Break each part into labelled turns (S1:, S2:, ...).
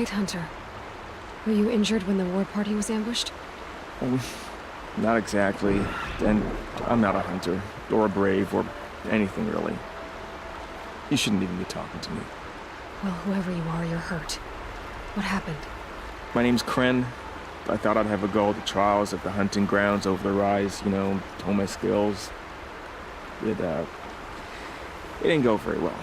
S1: night hunter. Were you injured when the war party was ambushed?
S2: Not exactly. And I'm not a hunter, or a brave, or anything really. You shouldn't even be talking to me.
S1: Well, whoever you are, you're hurt. What happened?
S2: My name's Kren. I thought I'd have a go at the trials at the hunting grounds over the rise, you know, hone my skills. It didn't go very well.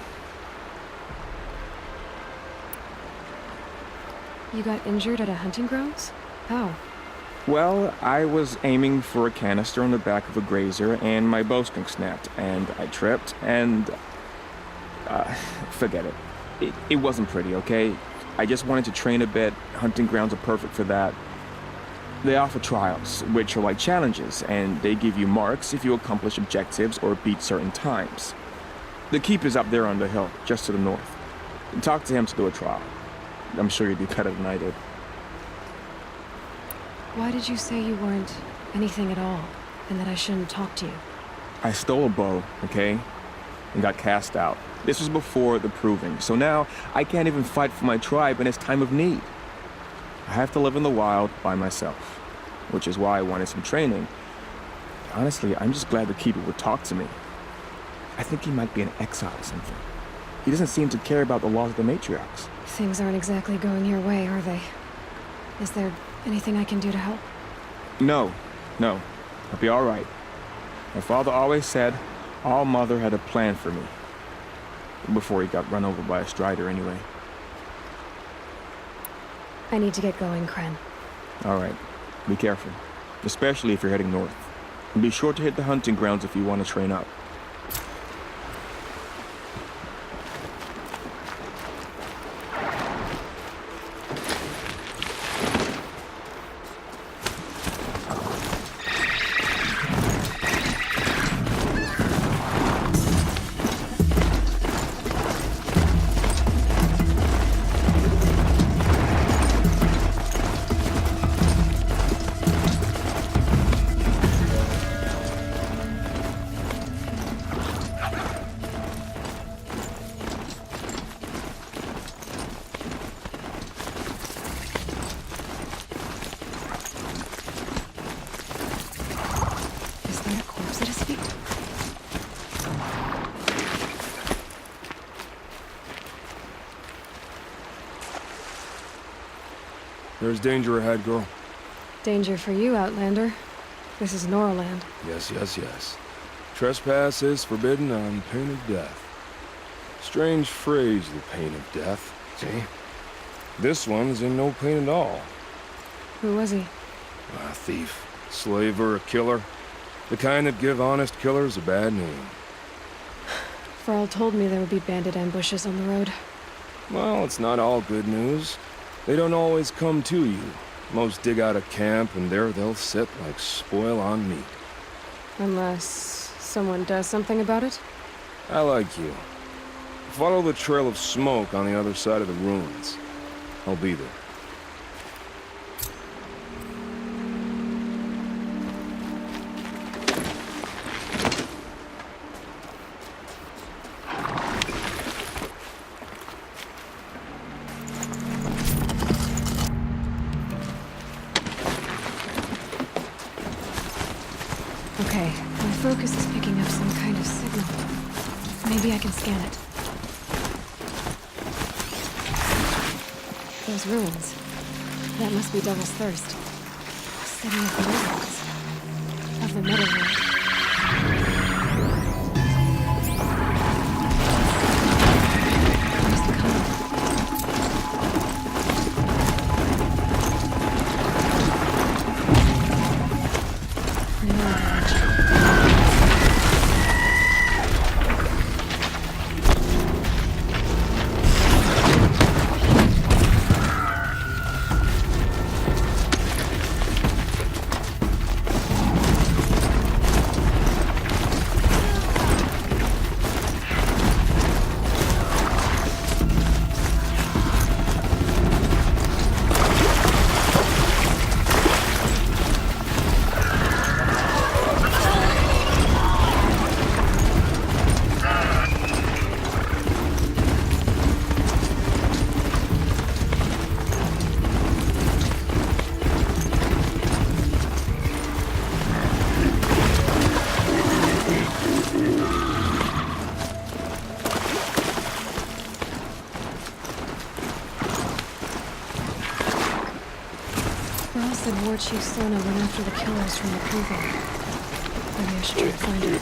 S1: You got injured at a hunting grounds? How?
S2: Well, I was aiming for a canister on the back of a grazer, and my bowstring snapped, and I tripped, and... forget it. It wasn't pretty, okay? I just wanted to train a bit. Hunting grounds are perfect for that. They offer trials, which are like challenges, and they give you marks if you accomplish objectives or beat certain times. The keep is up there on the hill, just to the north. Talk to him to do a trial. I'm sure you'd do better than I did.
S1: Why did you say you weren't anything at all, and that I shouldn't talk to you?
S2: I stole a bow, okay? And got cast out. This was before the proving, so now I can't even fight for my tribe in its time of need. I have to live in the wild by myself, which is why I wanted some training. Honestly, I'm just glad the keeper would talk to me. I think he might be in exile or something. He doesn't seem to care about the laws of the matriarchs.
S1: Things aren't exactly going your way, are they? Is there anything I can do to help?
S2: No. I'll be all right. My father always said All Mother had a plan for me. Before he got run over by a strider, anyway.
S1: I need to get going, Kren.
S2: All right. Be careful. Especially if you're heading north. And be sure to hit the hunting grounds if you want to train up.
S3: There's danger ahead, girl.
S1: Danger for you, Outlander. This is Norland.
S3: Yes. Trespass is forbidden on pain of death. Strange phrase, the pain of death. See? This one's in no pain at all.
S1: Who was he?
S3: A thief, slaver, a killer. The kind that give honest killers a bad name.
S1: Farl told me there would be bandit ambushes on the road.
S3: Well, it's not all good news. They don't always come to you. Most dig out a camp, and there they'll sit like spoil on meat.
S1: Unless someone does something about it?
S3: I like you. Follow the trail of smoke on the other side of the ruins. I'll be there.
S1: Okay, my focus is picking up some kind of signal. Maybe I can scan it. Those ruins. That must be Devil's Thirst. City of the Wizards. Of the Meadowlands. Where's the color? Ross and War Chief Sona went after the killers from the Proving. Maybe I should try to find her.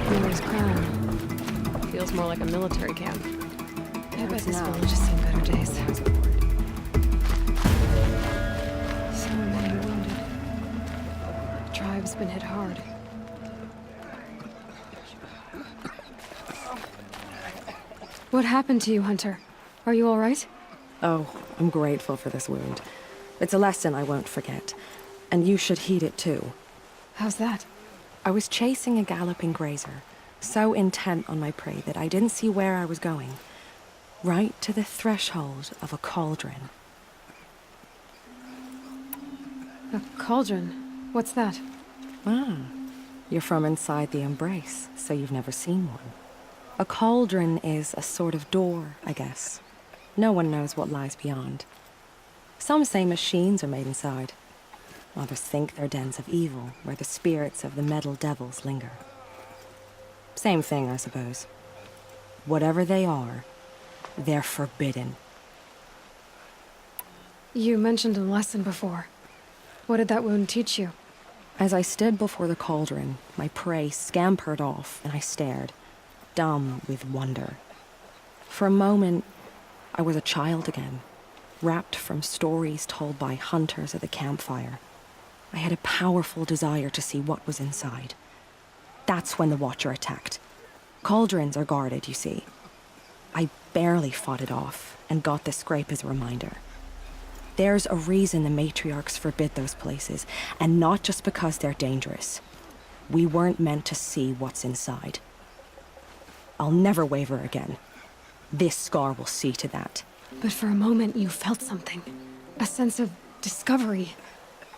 S1: Mary's Crown. Feels more like a military camp. I bet this village has seen better days. So many wounded. The tribe's been hit hard. What happened to you, Hunter? Are you all right?
S4: Oh, I'm grateful for this wound. It's a lesson I won't forget. And you should heed it too.
S1: How's that?
S4: I was chasing a galloping grazer, so intent on my prey that I didn't see where I was going. Right to the threshold of a cauldron.
S1: A cauldron? What's that?
S4: Ah, you're from inside the Embrace, so you've never seen one. A cauldron is a sort of door, I guess. No one knows what lies beyond. Some say machines are made inside. Others think they're dens of evil, where the spirits of the metal devils linger. Same thing, I suppose. Whatever they are, they're forbidden.
S1: You mentioned a lesson before. What did that wound teach you?
S4: As I stood before the cauldron, my prey scampered off, and I stared, dumb with wonder. For a moment, I was a child again, wrapped from stories told by hunters at the campfire. I had a powerful desire to see what was inside. That's when the Watcher attacked. Cauldrons are guarded, you see. I barely fought it off, and got this scrape as a reminder. There's a reason the matriarchs forbid those places, and not just because they're dangerous. We weren't meant to see what's inside. I'll never waver again. This scar will see to that.
S1: But for a moment you felt something. A sense of discovery.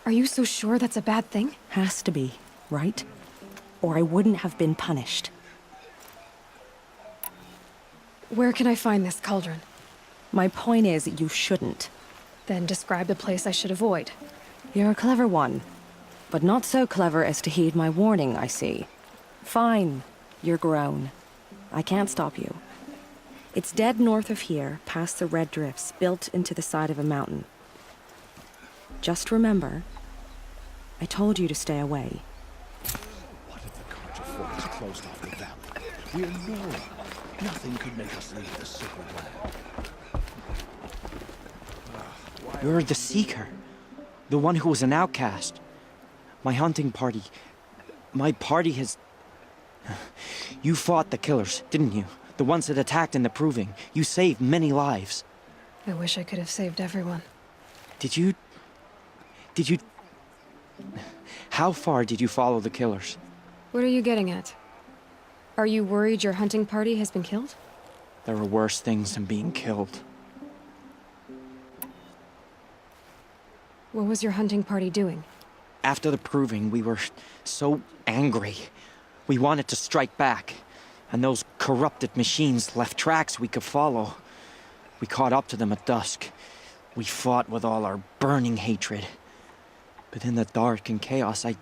S1: Are you so sure that's a bad thing?
S4: Has to be, right? Or I wouldn't have been punished.
S1: Where can I find this cauldron?
S4: My point is, you shouldn't.
S1: Then describe the place I should avoid.
S4: You're a clever one. But not so clever as to heed my warning, I see. Fine, you're grown. I can't stop you. It's dead north of here, past the red drifts, built into the side of a mountain. Just remember, I told you to stay away.
S5: What if the Carja forts closed off the valley? We're Nora. Nothing could make us leave the sacred land.
S6: You're the Seeker. The one who was an outcast. My hunting party. My party has... You fought the killers, didn't you? The ones that attacked in the Proving. You saved many lives.
S1: I wish I could have saved everyone.
S6: Did you... How far did you follow the killers?
S1: What are you getting at? Are you worried your hunting party has been killed?
S6: There are worse things than being killed.
S1: What was your hunting party doing?
S6: After the Proving, we were so angry. We wanted to strike back. And those corrupted machines left tracks we could follow. We caught up to them at dusk. We fought with all our burning hatred. But in the dark and chaos, I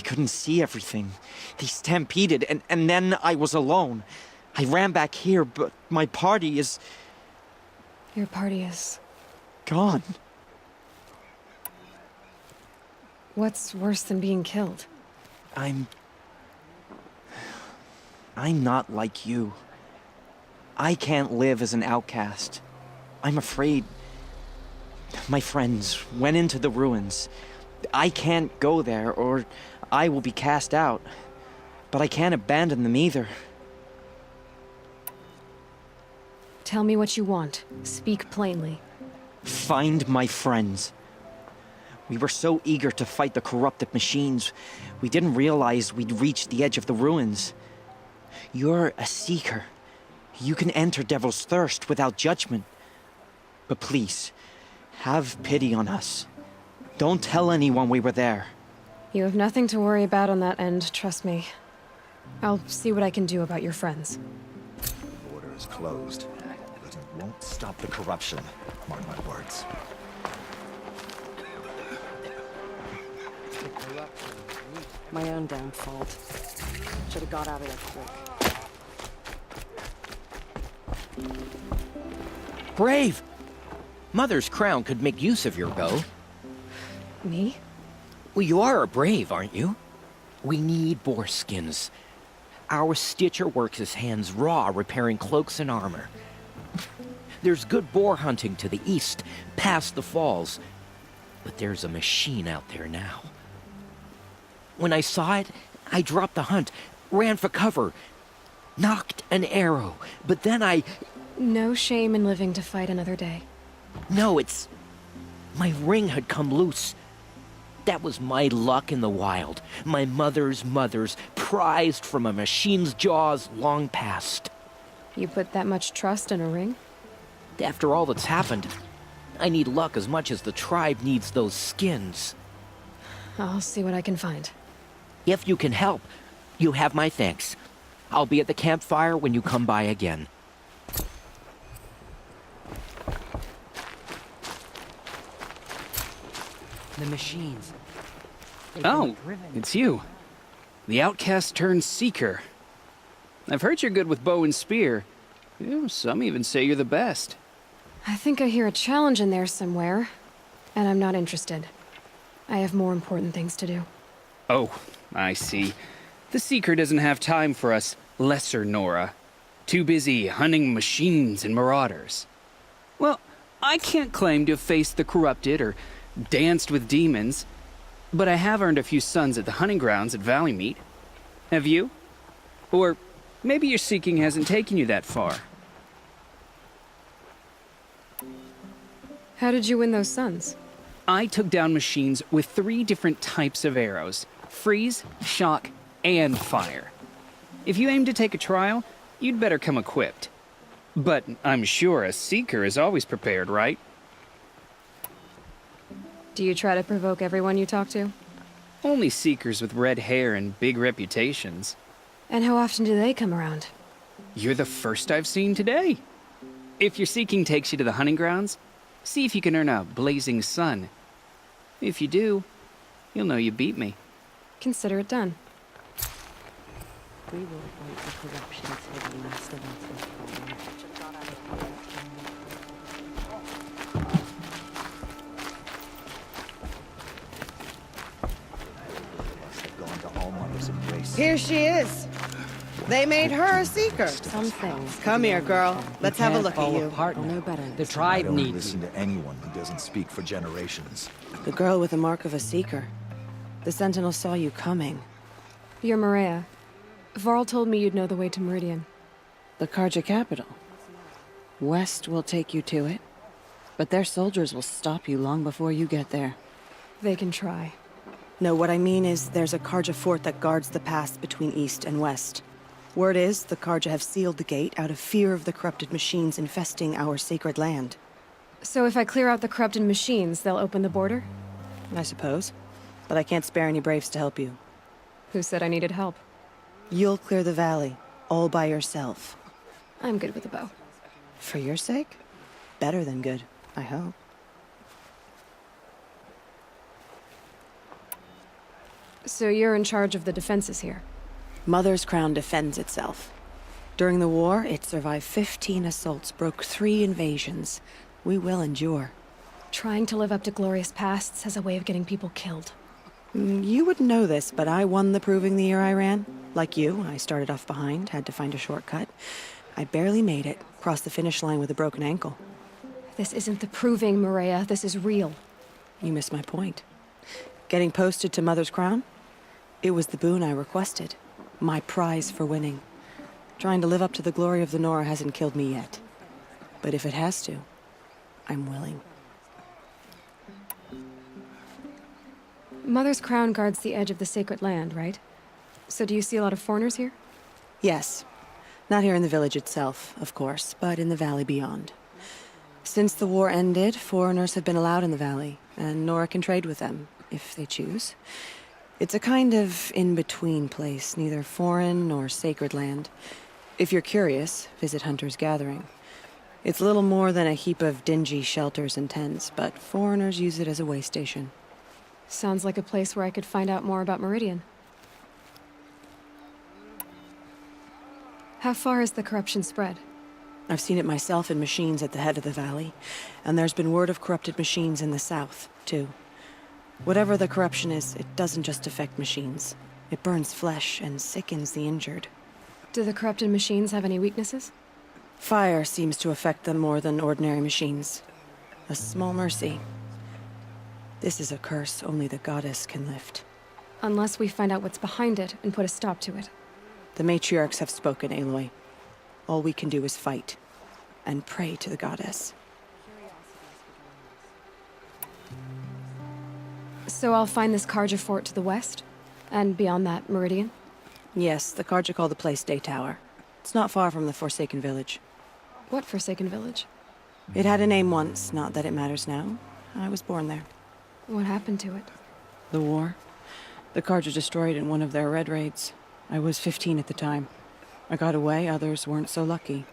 S6: couldn't see everything. They stampeded, and then I was alone. I ran back here, but my party is...
S1: Your party is...
S6: gone.
S1: What's worse than being killed?
S6: I'm not like you. I can't live as an outcast. I'm afraid... My friends went into the ruins. I can't go there, or I will be cast out. But I can't abandon them either.
S1: Tell me what you want. Speak plainly.
S6: Find my friends. We were so eager to fight the corrupted machines, we didn't realize we'd reached the edge of the ruins. You're a Seeker. You can enter Devil's Thirst without judgment. But please, have pity on us. Don't tell anyone we were there.
S1: You have nothing to worry about on that end, trust me. I'll see what I can do about your friends.
S5: The border is closed, but it won't stop the corruption. Mark my words.
S4: My own damn fault. Should have got out of there quick.
S7: Brave! Mother's crown could make use of your bow.
S1: Me?
S7: Well, you are a brave, aren't you? We need boar skins. Our stitcher works his hands raw repairing cloaks and armor. There's good boar hunting to the east, past the falls. But there's a machine out there now. When I saw it, I dropped the hunt, ran for cover, knocked an arrow, but then
S1: No shame in living to fight another day.
S7: No, it's... my ring had come loose. That was my luck in the wild. My mother's prized from a machine's jaws long past.
S1: You put that much trust in a ring?
S7: After all that's happened, I need luck as much as the tribe needs those skins.
S1: I'll see what I can find.
S7: If you can help, you have my thanks. I'll be at the campfire when you come by again.
S6: The machines.
S8: Oh, it's you. The outcast turned seeker. I've heard you're good with bow and spear. Some even say you're the best.
S1: I think I hear a challenge in there somewhere, and I'm not interested. I have more important things to do.
S8: Oh, I see. The seeker doesn't have time for us lesser Nora. Too busy hunting machines and marauders. Well, I can't claim to have faced the corrupted or danced with demons, but I have earned a few sons at the hunting grounds at Valleymeet. Have you? Or maybe your seeking hasn't taken you that far.
S1: How did you win those sons?
S8: I took down machines with 3 different types of arrows: freeze, shock, and fire. If you aim to take a trial, you'd better come equipped. But I'm sure a seeker is always prepared, right?
S1: Do you try to provoke everyone you talk to?
S8: Only seekers with red hair and big reputations.
S1: And how often do they come around?
S8: You're the first I've seen today. If your seeking takes you to the hunting grounds, see if you can earn a blazing sun. If you do, you'll know you beat me.
S1: Consider it done.
S4: We will fight the corruption till the last of us is gone.
S5: Must have gone to Allmother's embrace.
S9: Here she is. They made her a seeker.
S4: Some things.
S9: Come here, girl. Let's have a look at you.
S4: I'll know better.
S7: The
S5: I
S7: tribe
S5: don't
S7: needs
S5: listen to anyone who doesn't speak for generations.
S9: The girl with the mark of a seeker. The Sentinel saw you coming.
S1: You're Maria. Varl told me you'd know the way to Meridian.
S9: The Karja capital. West will take you to it, but their soldiers will stop you long before you get there.
S1: They can try.
S9: No, what I mean is there's a Karja fort that guards the pass between east and west. Word is the Karja have sealed the gate out of fear of the corrupted machines infesting our sacred land.
S1: So if I clear out the corrupted machines, they'll open the border?
S9: I suppose. But I can't spare any braves to help you.
S1: Who said I needed help?
S9: You'll clear the valley, all by yourself.
S1: I'm good with a bow.
S9: For your sake? Better than good, I hope.
S1: So you're in charge of the defenses here?
S9: Mother's crown defends itself. During the war, it survived 15 assaults, broke 3 invasions. We will endure.
S1: Trying to live up to glorious pasts has a way of getting people killed.
S9: You wouldn't know this, but I won the proving the year I ran. Like you, I started off behind, had to find a shortcut. I barely made it, crossed the finish line with a broken ankle.
S1: This isn't the proving, Maria. This is real.
S9: You missed my point. Getting posted to Mother's crown? It was the boon I requested. My prize for winning. Trying to live up to the glory of the Nora hasn't killed me yet. But if it has to, I'm willing.
S1: Mother's crown guards the edge of the sacred land, right? So do you see a lot of foreigners here?
S9: Yes. Not here in the village itself, of course, but in the valley beyond. Since the war ended, foreigners have been allowed in the valley, and Nora can trade with them, if they choose. It's a kind of in-between place, neither foreign nor sacred land. If you're curious, visit Hunter's Gathering. It's little more than a heap of dingy shelters and tents, but foreigners use it as a way station.
S1: Sounds like a place where I could find out more about Meridian. How far has the corruption spread?
S9: I've seen it myself in machines at the head of the valley, and there's been word of corrupted machines in the south, too. Whatever the corruption is, it doesn't just affect machines. It burns flesh and sickens the injured.
S1: Do the corrupted machines have any weaknesses?
S9: Fire seems to affect them more than ordinary machines. A small mercy. This is a curse only the goddess can lift.
S1: Unless we find out what's behind it and put a stop to it.
S9: The matriarchs have spoken, Aloy. All we can do is fight, and pray to the goddess.
S1: So I'll find this Karja fort to the west? And beyond that, Meridian?
S9: Yes, the Karja call the place Day Tower. It's not far from the Forsaken Village.
S1: What Forsaken Village?
S9: It had a name once, not that it matters now. I was born there.
S1: What happened to it?
S9: The war. The Karja destroyed in one of their red raids. I was 15 at the time. I got away, others weren't so lucky.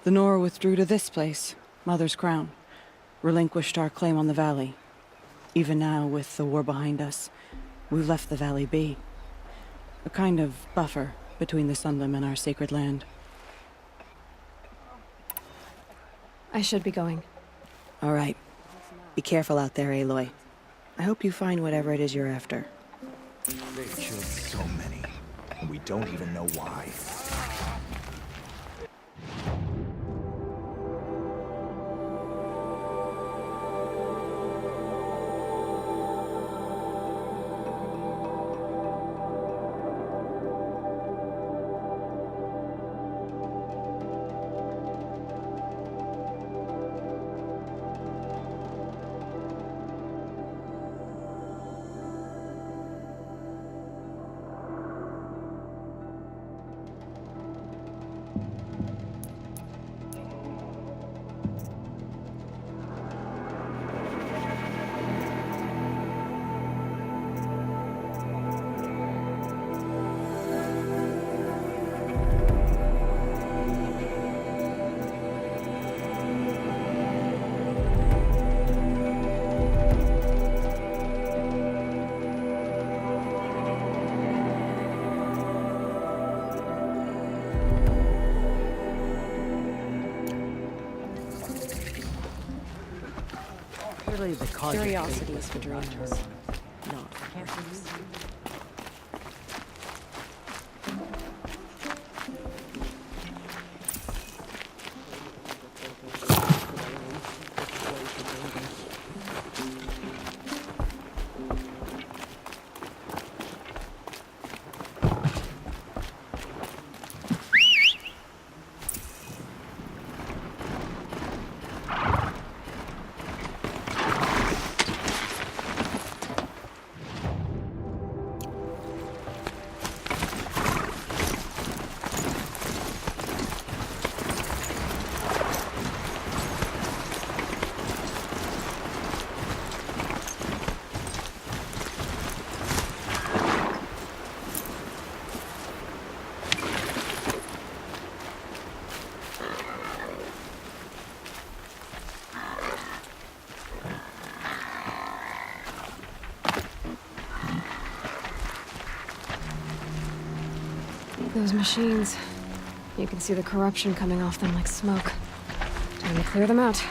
S9: The Nora withdrew to this place, Mother's Crown. Relinquished our claim on the valley. Even now, with the war behind us, we've left the valley be. A kind of buffer between the Sunlim and our sacred land.
S1: I should be going.
S9: All right. Be careful out there, Aloy. I hope you find whatever it is you're after.
S5: They've killed so many, and we don't even know why.
S4: Curiosities for dreamers, not for campers.
S1: Those machines. You can see the corruption coming off them like smoke. Time to clear them out.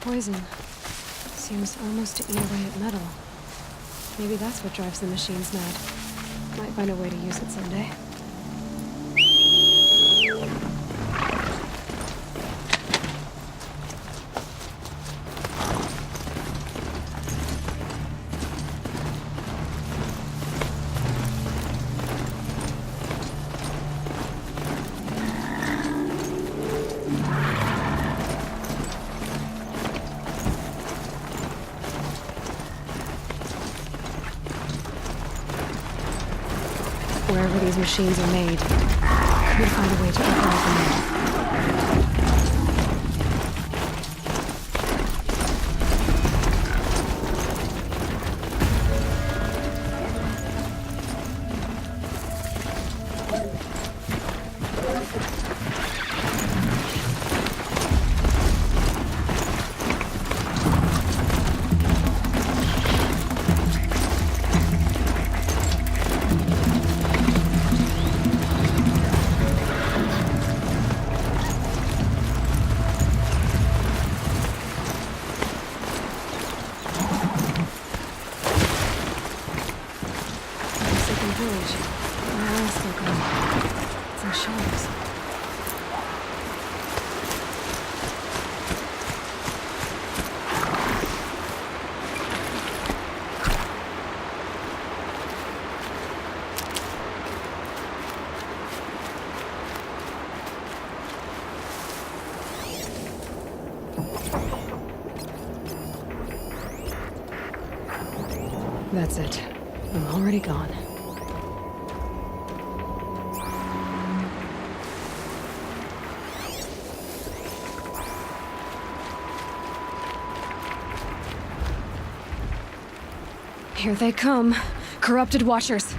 S1: poison. Seems almost to eat away at metal. Maybe that's what drives the machines mad. Might find a way to use it someday. Wherever these machines are made, could find a way to operate them. Village. Where else they're going? It's in shells. That's it. I'm already gone. Here they come. Corrupted Watchers.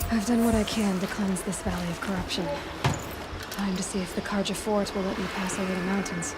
S1: I've done what I can to cleanse this valley of corruption. Time to see if the Carja Fort will let me pass over the mountains.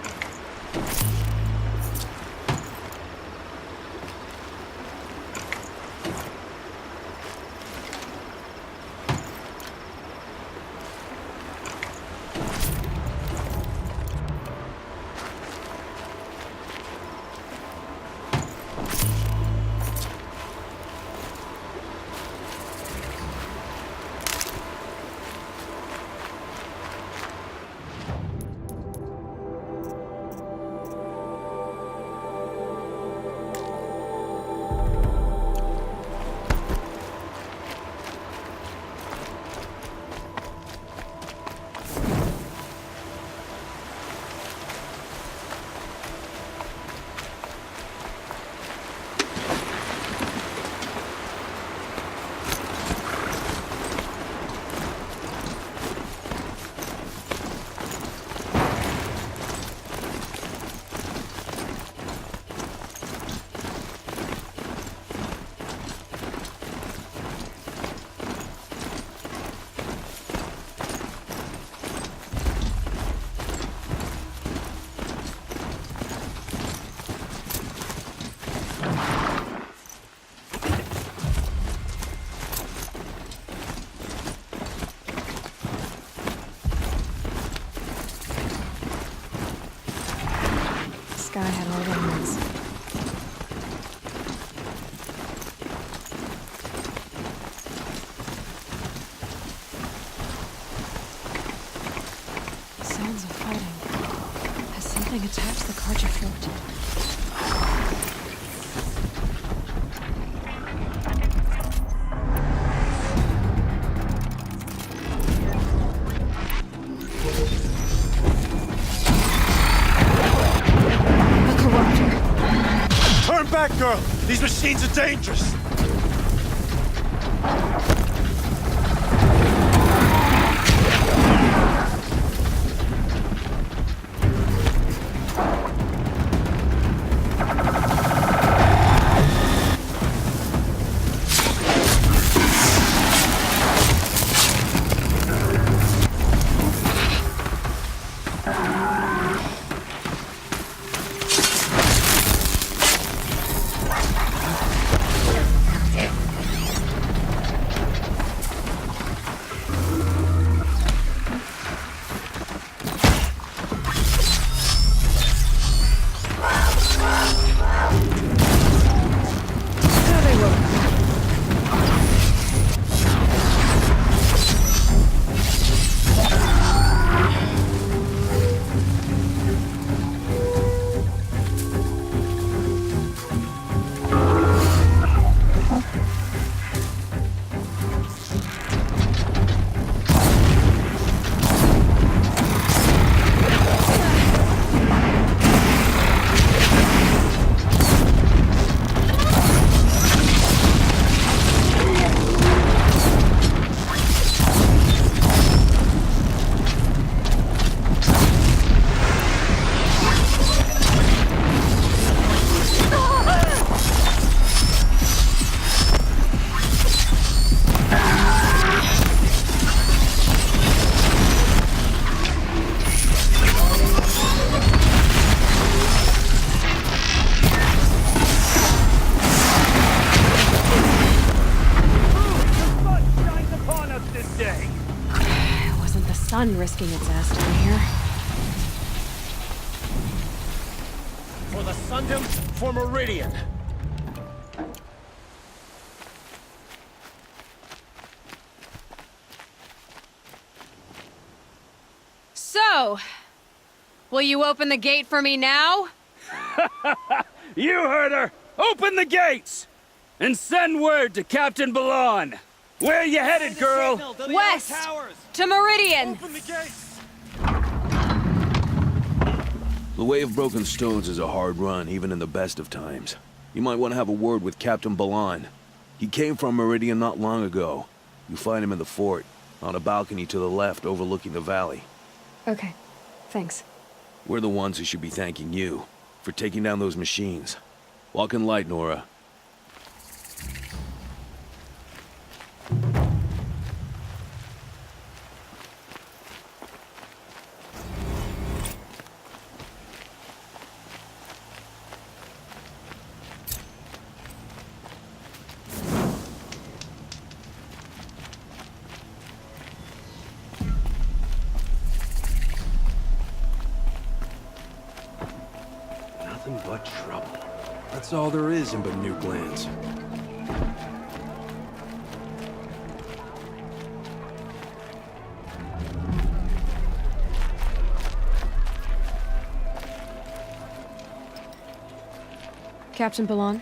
S1: Sounds of fighting. Has something attacked the Karja fort? A corruptor.
S5: Turn back, girl! These machines are dangerous!
S1: Sun risking its ass to be here.
S5: For the Sundom, for Meridian.
S1: So, will you open the gate for me now?
S8: You heard her! Open the gates! And send word to Captain Balon! Where you headed, girl?
S1: West! To Meridian!
S5: The Way of Broken Stones is a hard run, even in the best of times. You might want to have a word with Captain Balon. He came from Meridian not long ago. You find him in the fort, on a balcony to the left overlooking the valley.
S1: Okay, thanks.
S5: We're the ones who should be thanking you for taking down those machines. Walk in light, Nora.
S10: Nothing but trouble. That's all there is in Banuk lands.
S1: Captain Balon,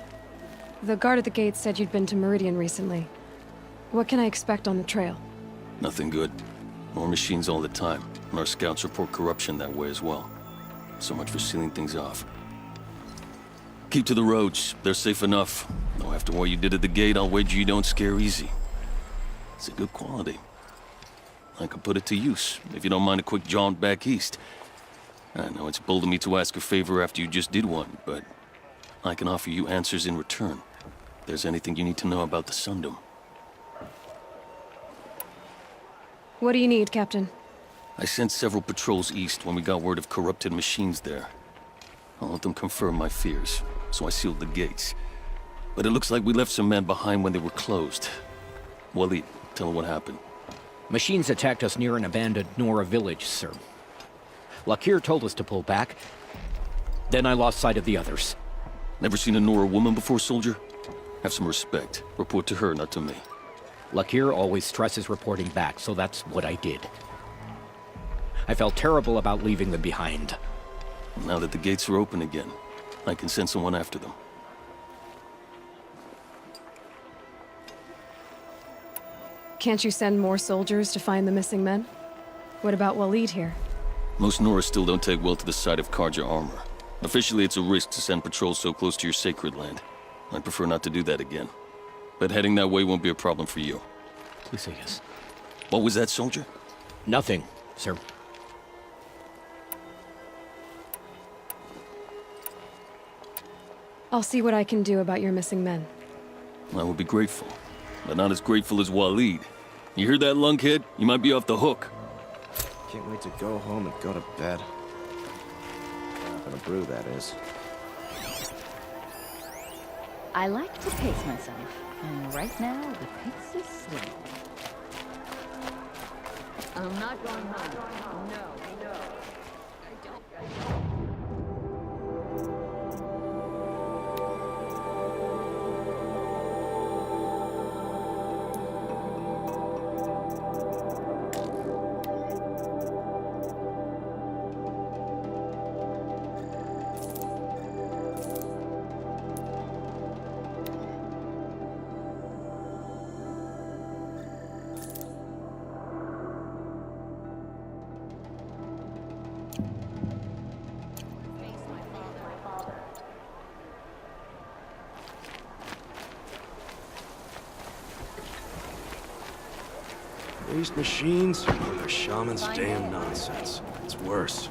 S1: the guard at the gate said you'd been to Meridian recently. What can I expect on the trail?
S11: Nothing good. More machines all the time, and our scouts report corruption that way as well. So much for sealing things off. Keep to the roads. They're safe enough. Though after what you did at the gate, I'll wager you don't scare easy. It's a good quality. I could put it to use, if you don't mind a quick jaunt back east. I know it's bold of me to ask a favor after you just did one, but I can offer you answers in return. If there's anything you need to know about the Sundom.
S1: What do you need, Captain?
S11: I sent several patrols east when we got word of corrupted machines there. I'll let them confirm my fears, so I sealed the gates. But it looks like we left some men behind when they were closed. Waleed, tell them what happened.
S7: Machines attacked us near an abandoned Nora village, sir. Lakir told us to pull back. Then I lost sight of the others.
S11: Never seen a Nora woman before, soldier? Have some respect. Report to her, not to me.
S7: Lakir always stresses reporting back, so that's what I did. I felt terrible about leaving them behind.
S11: Now that the gates are open again, I can send someone after them.
S1: Can't you send more soldiers to find the missing men? What about Waleed here?
S11: Most Nora still don't take well to the sight of Carja armor. Officially, it's a risk to send patrols so close to your sacred land. I'd prefer not to do that again. But heading that way won't be a problem for you.
S7: Please say yes.
S11: What was that, soldier?
S7: Nothing, sir.
S1: I'll see what I can do about your missing men.
S11: I would be grateful, but not as grateful as Waleed. You hear that, lunkhead? You might be off the hook.
S12: Can't wait to go home and go to bed. Not gonna brew, that is.
S13: I like to pace myself, and right now the pace is slow. I'm not going home. No. I don't.
S10: Waste machines or the shaman's damn nonsense. It's worse.